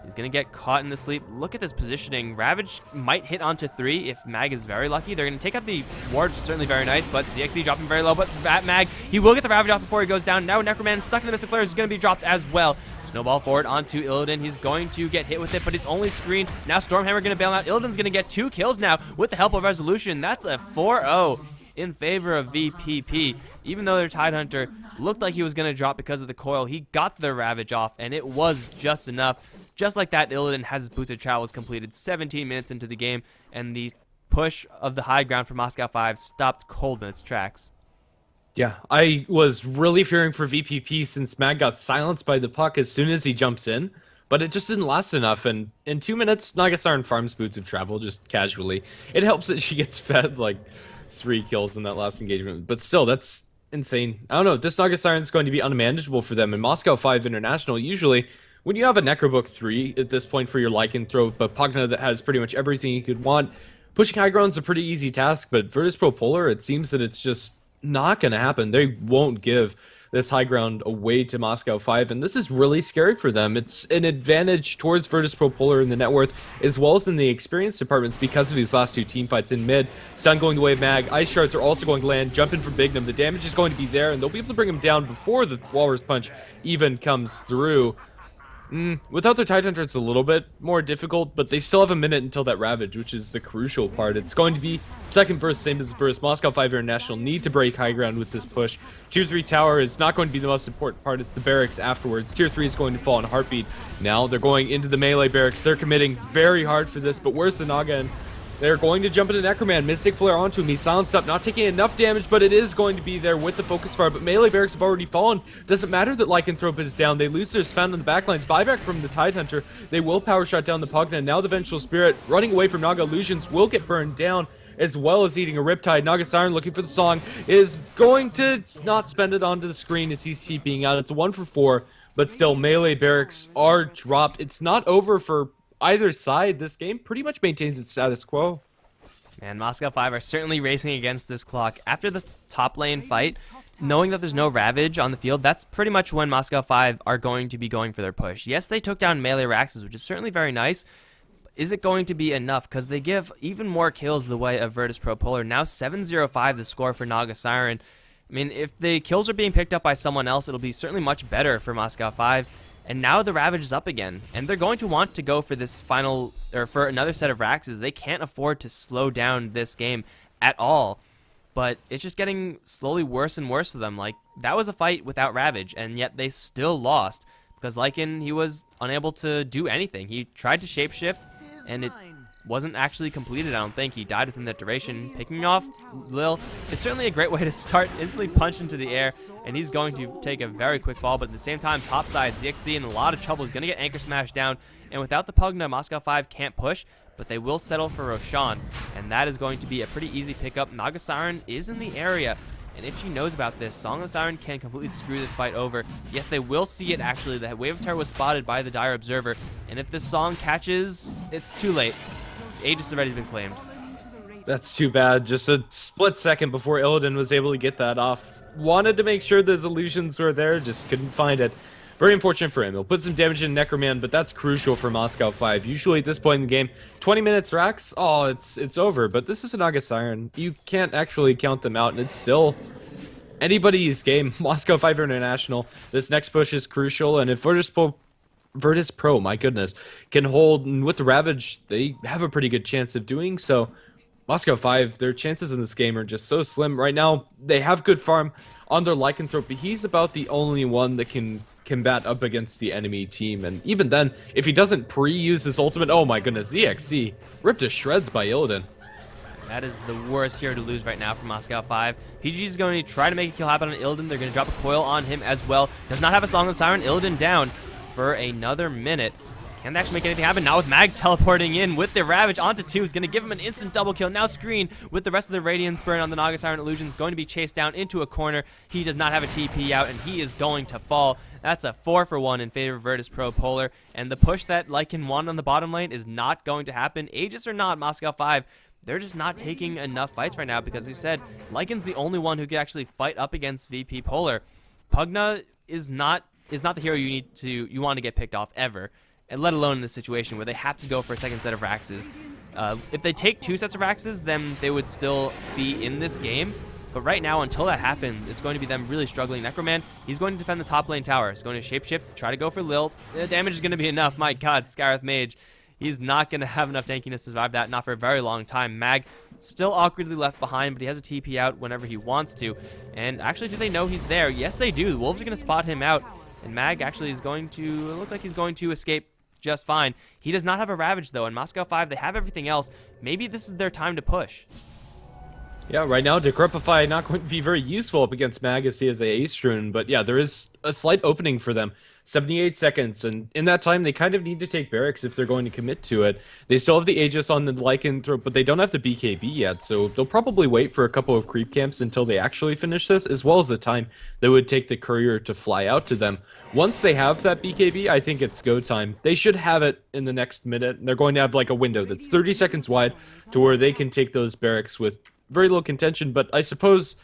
Speaker 1: is going to get caught in the sleep. Look at this positioning. Ravage might hit onto 3 if Mag is very lucky. They're going to take out the ward, which is certainly very nice, but ZXC dropping very low, but that Mag, he will get the Ravage off before he goes down. Now Necroman stuck in the Mystic Flare is going to be dropped as well. Snowball forward onto Illidan. He's going to get hit with it, but it's only screened. Now Stormhammer going to bail out. Illidan's going to get 2 kills now with the help of Resolution. That's a 4-0 in favor of VPP. Even though their Tidehunter looked like he was going to drop because of the coil, he got the Ravage off, and it was just enough. Just like that, Illidan has his Boots of Travels completed 17 minutes into the game, and the push of the high ground for Moscow 5 stopped cold in its tracks.
Speaker 2: Yeah, I was really fearing for VPP since Mag got silenced by the puck as soon as he jumps in, but it just didn't last enough. And in 2 minutes, Nagasar farms Boots of Travel just casually. It helps that she gets fed like 3 kills in that last engagement, but still, that's insane. I don't know. This Nagasar is going to be unmanageable for them. In Moscow 5 International, usually when you have a Necrobook 3 at this point for your Lycanthrope, but Pugna that has pretty much everything you could want, pushing high ground's a pretty easy task. But Virtus Pro Polar, it seems that it's just not going to happen. They won't give this high ground away to Moscow 5, and this is really scary for them. It's an advantage towards Virtus Pro Polar in the net worth, as well as in the experience departments because of these last 2 team fights in mid. Stun going the way of Mag. Ice Shards are also going to land. Jump in for Bignum. The damage is going to be there, and they'll be able to bring him down before the Walrus Punch even comes through. Without their Tidehunter, it's a little bit more difficult, but they still have a minute until that Ravage, which is the crucial part. It's going to be second verse, same as the first. Moscow 5 International need to break high ground with this push. Tier 3 tower is not going to be the most important part. It's the barracks afterwards. Tier 3 is going to fall in a heartbeat. Now they're going into the melee barracks. They're committing very hard for this, but where's the Naga? And they're going to jump into Necroman. Mystic Flare onto him. He's silenced up, not taking enough damage, but it is going to be there with the Focus Fire. But melee barracks have already fallen. Doesn't matter that Lycanthrope is down. They lose their Sven on the backlines. Buyback from the Tidehunter. They will power shot down the Pugna. Now the Vengeful Spirit running away from Naga Illusions will get burned down, as well as eating a Riptide. Nagasiren looking for the song is going to not spend it onto the screen as he's TPing out. It's a 1 for 4, but still melee barracks are dropped. It's not over for either side. This game pretty much maintains its status quo.
Speaker 1: And Moscow 5 are certainly racing against this clock. After the top lane fight, knowing that there's no Ravage on the field, that's pretty much when Moscow 5 are going to be going for their push. Yes, they took down melee Raxes, which is certainly very nice. Is it going to be enough? Because they give even more kills the way of Virtus Pro Polar. Now 7-0-5 the score for Nagasiren. I mean, if the kills are being picked up by someone else, it'll be certainly much better for Moscow 5. And now the Ravage is up again, and they're going to want to go for this final, or for another set of Raxes. They can't afford to slow down this game at all, but it's just getting slowly worse and worse for them. Like, that was a fight without Ravage, and yet they still lost, because Lycan, he was unable to do anything. He tried to shapeshift, and it wasn't actually completed, I don't think. He died within that duration. Picking off Lil is certainly a great way to start, instantly punch into the air, and he's going to take a very quick fall, but at the same time, topside, ZXC in a lot of trouble. He's going to get Anchor Smash down, and without the Pugna, Moscow 5 can't push, but they will settle for Roshan, and that is going to be a pretty easy pickup. Nagasiren is in the area, and if she knows about this, Song of the Siren can completely screw this fight over. Yes, they will see it, actually. The Wave of Terror was spotted by the Dire Observer, and if this song catches, it's too late. Aegis has already been claimed.
Speaker 2: That's too bad. Just a split second before Illidan was able to get that off. Wanted to make sure those illusions were there, just couldn't find it. Very unfortunate for him. He'll put some damage in Necroman, but that's crucial for Moscow 5. Usually at this point in the game, 20 minutes Rax, oh, it's over. But this is a Nagasiren. You can't actually count them out, and it's still anybody's game. Moscow 5 International. This next push is crucial, and if Virtus Pro, my goodness, can hold, and with the Ravage, they have a pretty good chance of doing so. Moscow 5, their chances in this game are just so slim. Right now, they have good farm on their Lycanthrope, but he's about the only one that can combat up against the enemy team. And even then, if he doesn't pre-use his ultimate, oh my goodness, ZXC ripped to shreds by Illidan.
Speaker 1: That is the worst hero to lose right now for Moscow 5. PG is going to try to make a kill happen on Illidan. They're going to drop a coil on him as well. Does not have a Song of the Siren. Illidan down for another minute. Can't actually make anything happen. Now with Mag teleporting in with the Ravage onto 2. He's going to give him an instant double kill. Now Screen with the rest of the Radiance Burn on the Nagasiren Illusion is going to be chased down into a corner. He does not have a TP out, and he is going to fall. That's a 4 for 1 in favor of Virtus Pro Polar. And the push that Lycan won on the bottom lane is not going to happen. Aegis or not, Moscow 5, they're just not taking enough fights right now because, as you said, Lycan's the only one who can actually fight up against VP Polar. Pugna is not the hero you want to get picked off ever, and let alone in this situation where they have to go for a second set of Raxes. If they take 2 sets of Raxes, then they would still be in this game. But right now, until that happens, it's going to be them really struggling. Necroman, he's going to defend the top lane tower. He's going to shapeshift, try to go for Lil. The damage is going to be enough. My god, Scarith Mage. He's not going to have enough tankiness to survive that, not for a very long time. Mag still awkwardly left behind, but he has a TP out whenever he wants to. And actually, do they know he's there? Yes, they do. The Wolves are going to spot him out. And Mag actually is going to, it looks like he's going to escape just fine. He does not have a Ravage, though. In Moscow 5, they have everything else. Maybe this is their time to push.
Speaker 2: Yeah, right now, Decrepify not going to be very useful up against Mag as he has a Ace Rune, but yeah, there is a slight opening for them. 78 seconds, and in that time, they kind of need to take Barracks if they're going to commit to it. They still have the Aegis on the Lycanthrope, but they don't have the BKB yet, so they'll probably wait for a couple of creep camps until they actually finish this, as well as the time that would take the courier to fly out to them. Once they have that BKB, I think it's go time. They should have it in the next minute. They're going to have like a window that's 30 seconds wide to where they can take those Barracks with very low contention, but I suppose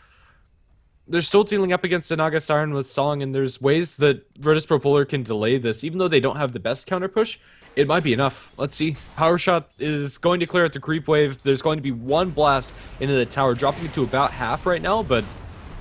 Speaker 2: they're still dealing up against an Naga Siren with Song, and there's ways that Virtus Pro Polar can delay this. Even though they don't have the best counter push, it might be enough. Let's see. Power Shot is going to clear out the creep wave. There's going to be one blast into the tower, dropping it to about half right now, but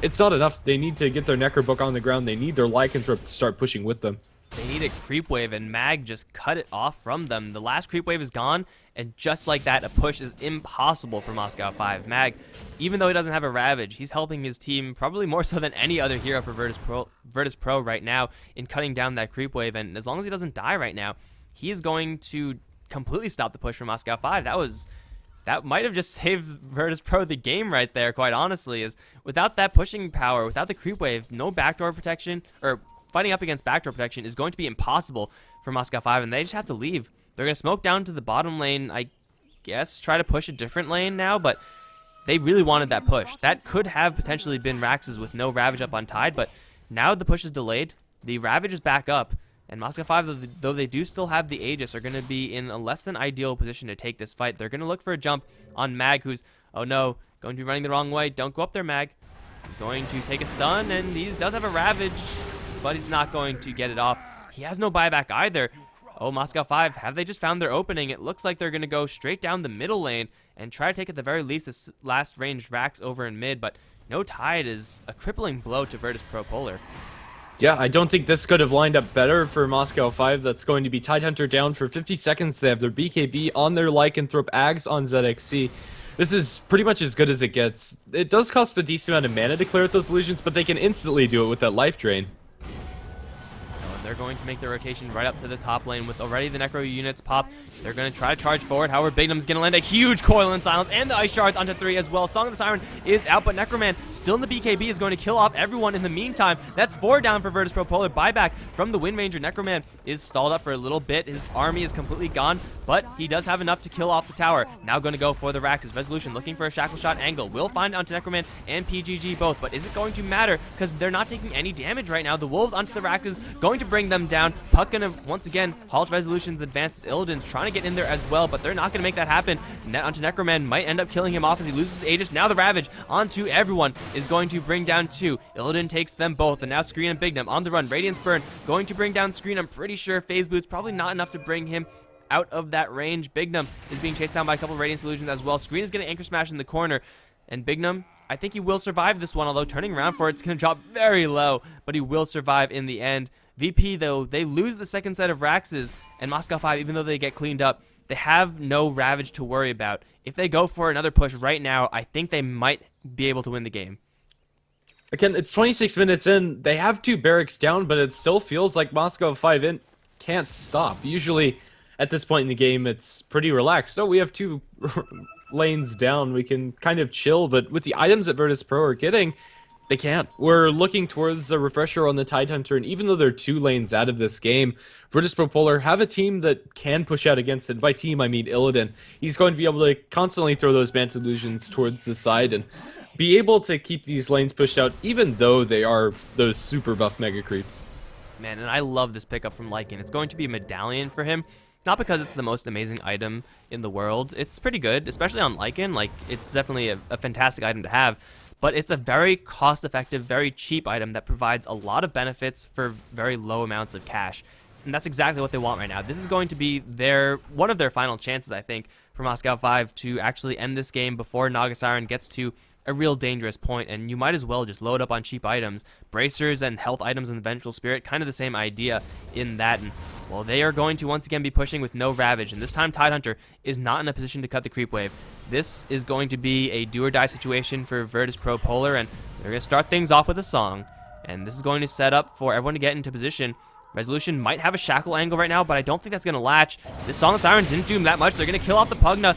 Speaker 2: it's not enough. They need to get their Necro Book on the ground. They need their Lycanthrope to start pushing with them.
Speaker 1: They need a creep wave, and Mag just cut it off from them. The last creep wave is gone, and just like that, a push is impossible for Moscow 5. Mag, even though he doesn't have a Ravage, he's helping his team probably more so than any other hero for Virtus Pro right now in cutting down that creep wave, and as long as he doesn't die right now, he is going to completely stop the push for Moscow 5. That might have just saved Virtus Pro the game right there, quite honestly, is without that pushing power, without the creep wave, no backdoor protection, or fighting up against backdoor protection is going to be impossible for Moscow 5, and they just have to leave. They're going to smoke down to the bottom lane, I guess, try to push a different lane now, but they really wanted that push. That could have potentially been Rax's with no Ravage up on Tide, but now the push is delayed. The Ravage is back up, and Moscow 5, though they do still have the Aegis, are going to be in a less than ideal position to take this fight. They're going to look for a jump on Mag, who's, oh no, going to be running the wrong way. Don't go up there, Mag. He's going to take a stun, and he does have a Ravage, but he's not going to get it off. He has no buyback either. Oh, Moscow 5, have they just found their opening? It looks like they're going to go straight down the middle lane and try to take at the very least this last ranged Rax over in mid, but no Tide is a crippling blow to Virtus Pro Polar.
Speaker 2: Yeah, I don't think this could have lined up better for Moscow 5. That's going to be Tidehunter down for 50 seconds. They have their BKB on their Lycanthrope, Ags on ZXC. This is pretty much as good as it gets. It does cost a decent amount of mana to clear out those illusions, but they can instantly do it with that life drain.
Speaker 1: They're going to make the rotation right up to the top lane with already the Necro units popped. They're going to try to charge forward. However, Bignum's going to land a huge Coil and Silence and the Ice Shards onto 3 as well. Song of the Siren is out, but Necroman still in the BKB is going to kill off everyone in the meantime. That's 4 down for Virtus Pro Polar. Buyback from the Wind Ranger. Necroman is stalled up for a little bit. His army is completely gone, but he does have enough to kill off the tower. Now going to go for the Rax's Resolution, looking for a Shackle Shot angle. Will find onto Necroman and PGG both, but is it going to matter? Because they're not taking any damage right now. The Wolves onto the Rax's going to bring them down. Puck gonna once again halt Resolution's advances. Illidan's trying to get in there as well, but they're not gonna make that happen. Net onto Necroman might end up killing him off as he loses his Aegis. Now the Ravage onto everyone is going to bring down 2. Illidan takes them both, and now Screen and Bignum on the run. Radiance Burn going to bring down Screen. I'm pretty sure Phase Boots probably not enough to bring him out of that range. Bignum is being chased down by a couple of Radiance Illusions as well. Screen is gonna Anchor Smash in the corner, and Bignum, I think he will survive this one, although turning around for it's gonna drop very low, but he will survive in the end. VP, though, they lose the second set of Raxes, and Moscow 5, even though they get cleaned up, they have no Ravage to worry about. If they go for another push right now, I think they might be able to win the game.
Speaker 2: Again, it's 26 minutes in. They have 2 Barracks down, but it still feels like Moscow 5 in can't stop. Usually, at this point in the game, it's pretty relaxed. Oh, we have 2 lanes down. We can kind of chill, but with the items that Virtus Pro are getting, they can't. We're looking towards a refresher on the Tidehunter, and even though they're 2 lanes out of this game, Virtus Pro Polar have a team that can push out against it. By team, I mean Illidan. He's going to be able to constantly throw those Mantle Illusions towards the side and be able to keep these lanes pushed out, even though they are those super buff Mega Creeps.
Speaker 1: Man, and I love this pickup from Lycan. It's going to be a medallion for him. Not because it's the most amazing item in the world. It's pretty good, especially on Lycan. Like, it's definitely a fantastic item to have. But it's a very cost-effective, very cheap item that provides a lot of benefits for very low amounts of cash. And that's exactly what they want right now. This is going to be one of their final chances, I think, for Moscow 5 to actually end this game before Naga Siren gets to a real dangerous point, and you might as well just load up on cheap items. Bracers and health items in the Vengeful Spirit, kind of the same idea in that. And, well, they are going to once again be pushing with no Ravage, and this time Tidehunter is not in a position to cut the creep wave. This is going to be a do-or-die situation for Virtus Pro Polar, and they're going to start things off with a song. And this is going to set up for everyone to get into position Resolution might have a shackle angle right now, but I don't think that's going to latch. This Song of Siren didn't do him that much. They're going to kill off the Pugna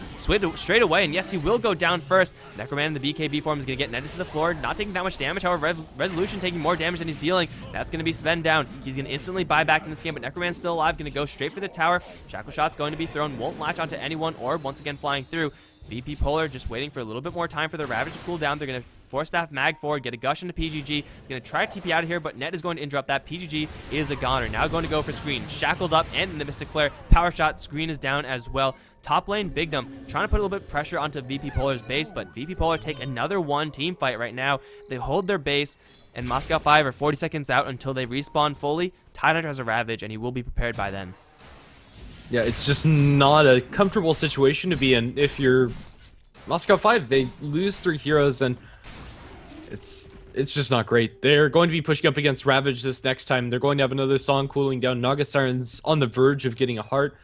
Speaker 1: straight away, and yes, he will go down first. Necroman in the BKB form is going to get netted to the floor, not taking that much damage. However, Resolution taking more damage than he's dealing. That's going to be Sven down. He's going to instantly buy back in this game, but Necroman's still alive, going to go straight for the tower. Shackle shot's going to be thrown, won't latch onto anyone, or once again flying through. VP Polar just waiting for a little bit more time for the Ravage to cool down. They're going to force staff mag forward, get a gush into PGG. Going to try to TP out of here, but Net is going to interrupt that. PGG is a goner. Now going to go for screen. Shackled up and in the Mystic Flare. Power shot. Screen is down as well. Top lane, Bigdom trying to put a little bit of pressure onto VP Polar's base, but VP Polar take another one team fight right now. They hold their base, and Moscow 5 are 40 seconds out until they respawn fully. Tidehunter has a Ravage, and he will be prepared by then.
Speaker 2: Yeah, it's just not a comfortable situation to be in if you're Moscow 5. They lose 3 heroes, and it's just not great. They're going to be pushing up against Ravage this next time. They're going to have another song cooling down. Naga Siren's on the verge of getting a heart.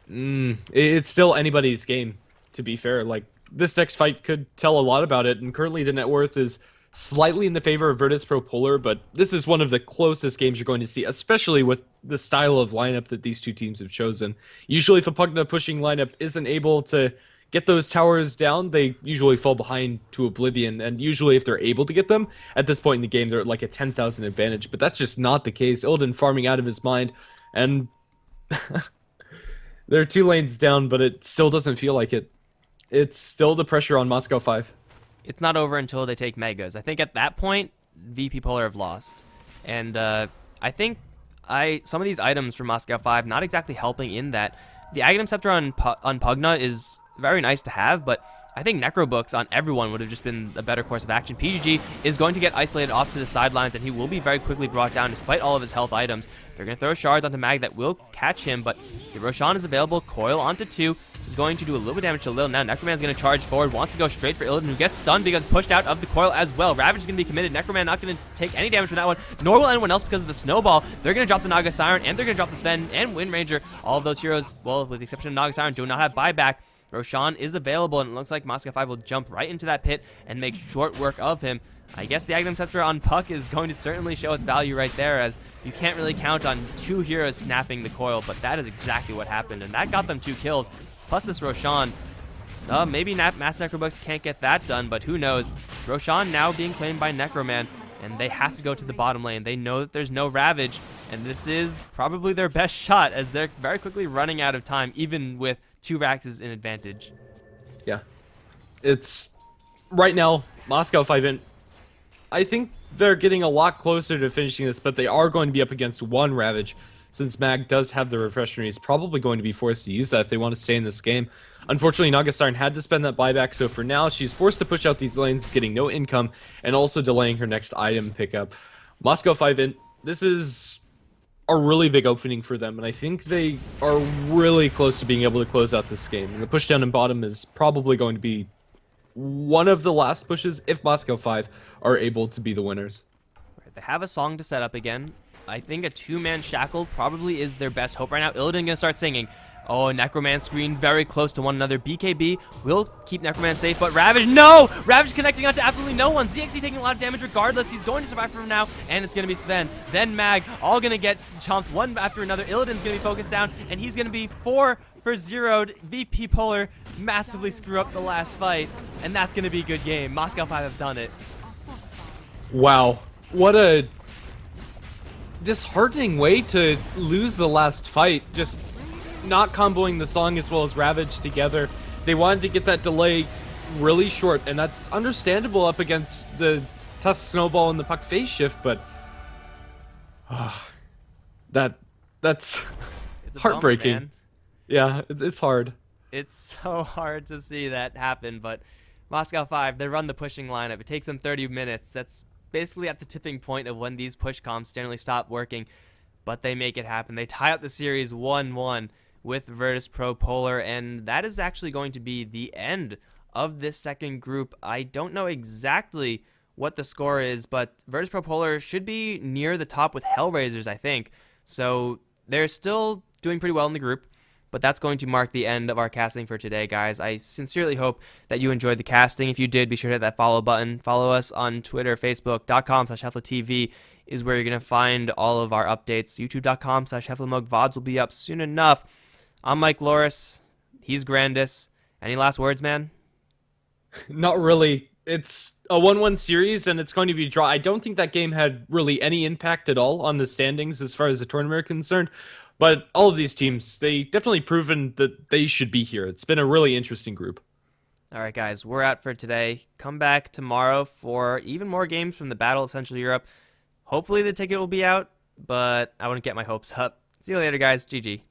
Speaker 2: It's still anybody's game, to be fair. Like, this next fight could tell a lot about it, and currently the net worth is slightly in the favor of Virtus Pro Polar, but this is one of the closest games you're going to see, especially with the style of lineup that these two teams have chosen. Usually if a Pugna pushing lineup isn't able to get those towers down, they usually fall behind to oblivion, and usually if they're able to get them, at this point in the game, they're at like a 10,000 advantage, but that's just not the case. Illidan farming out of his mind, and they're 2 lanes down, but it still doesn't feel like it. It's still the pressure on Moscow 5.
Speaker 1: It's not over until they take Megas. I think at that point, VP Polar have lost. And I think some of these items from Moscow 5 not exactly helping in that. The Aghanim Scepter on Pugna is very nice to have, but I think Necrobooks on everyone would have just been a better course of action. PGG is going to get isolated off to the sidelines, and he will be very quickly brought down despite all of his health items. They're going to throw shards onto Mag that will catch him, but the Roshan is available. Coil onto 2 is going to do a little bit of damage to Lil. Now Necroman's going to charge forward, wants to go straight for Illidan, who gets stunned because pushed out of the coil as well. Ravage is going to be committed. Necroman not going to take any damage from that one, nor will anyone else because of the snowball. They're going to drop the Naga Siren, and they're going to drop the Sven and Wind Ranger. All of those heroes, well, with the exception of Naga Siren, do not have buyback. Roshan is available, and it looks like Moscow 5 will jump right into that pit and make short work of him. I guess the Aghanim Scepter on Puck is going to certainly show its value right there, as you can't really count on 2 heroes snapping the coil, but that is exactly what happened, and that got them 2 kills. Plus this Roshan. Maybe Mass Necrobooks can't get that done, but who knows. Roshan now being claimed by Necroman, and they have to go to the bottom lane. They know that there's no Ravage, and this is probably their best shot, as they're very quickly running out of time, even with 2 Raxes in advantage.
Speaker 2: Yeah. It's right now, Moscow 5 in. I think they're getting a lot closer to finishing this, but they are going to be up against 1 Ravage. Since Mag does have the refresher, he's probably going to be forced to use that if they want to stay in this game. Unfortunately, Naga Siren had to spend that buyback, so for now, she's forced to push out these lanes, getting no income, and also delaying her next item pickup. Moscow 5 in. This is a really big opening for them, and I think they are really close to being able to close out this game. And the push down in bottom is probably going to be one of the last pushes if Moscow 5 are able to be the winners.
Speaker 1: They have a song to set up again. I think a 2-man shackle probably is their best hope right now. Illidan gonna start singing. Oh, Necroman screen very close to one another. BKB will keep Necroman safe, but Ravage, no! Ravage connecting onto absolutely no one. ZXC taking a lot of damage regardless. He's going to survive from now, and it's gonna be Sven. Then Mag, all gonna get chomped one after another. Illidan's gonna be focused down, and he's gonna be 4 for 0'd. VP Polar massively screw up the last fight, and that's gonna be a good game. Moscow 5 have done it.
Speaker 2: Wow. What a disheartening way to lose the last fight. Just not comboing the song as well as Ravage together. They wanted to get that delay really short, and that's understandable up against the Tusk Snowball and the Puck phase shift, but that's
Speaker 1: It's a
Speaker 2: heartbreaking.
Speaker 1: bummer, man.
Speaker 2: Yeah, it's hard.
Speaker 1: It's so hard to see that happen, but Moscow 5, they run the pushing lineup. It takes them 30 minutes. That's basically at the tipping point of when these push comps generally stop working, but they make it happen. They tie up the series 1-1 with Virtus Pro Polar, and that is actually going to be the end of this second group. I don't know exactly what the score is, but Virtus Pro Polar should be near the top with Hellraisers, I think. So they're still doing pretty well in the group, but that's going to mark the end of our casting for today, guys. I sincerely hope that you enjoyed the casting. If you did, be sure to hit that follow button. Follow us on Twitter, Facebook.com/HeflaTV, is where you're going to find all of our updates. YouTube.com/HeflaMug VODs will be up soon enough. I'm Mike Loris. He's Grandis. Any last words, man?
Speaker 2: Not really. It's a 1-1 series, and it's going to be a draw. I don't think that game had really any impact at all on the standings as far as the tournament are concerned. But all of these teams, they definitely proven that they should be here. It's been a really interesting group.
Speaker 1: All right, guys, we're out for today. Come back tomorrow for even more games from the Battle of Central Europe. Hopefully the ticket will be out, but I wouldn't get my hopes up. See you later, guys. GG.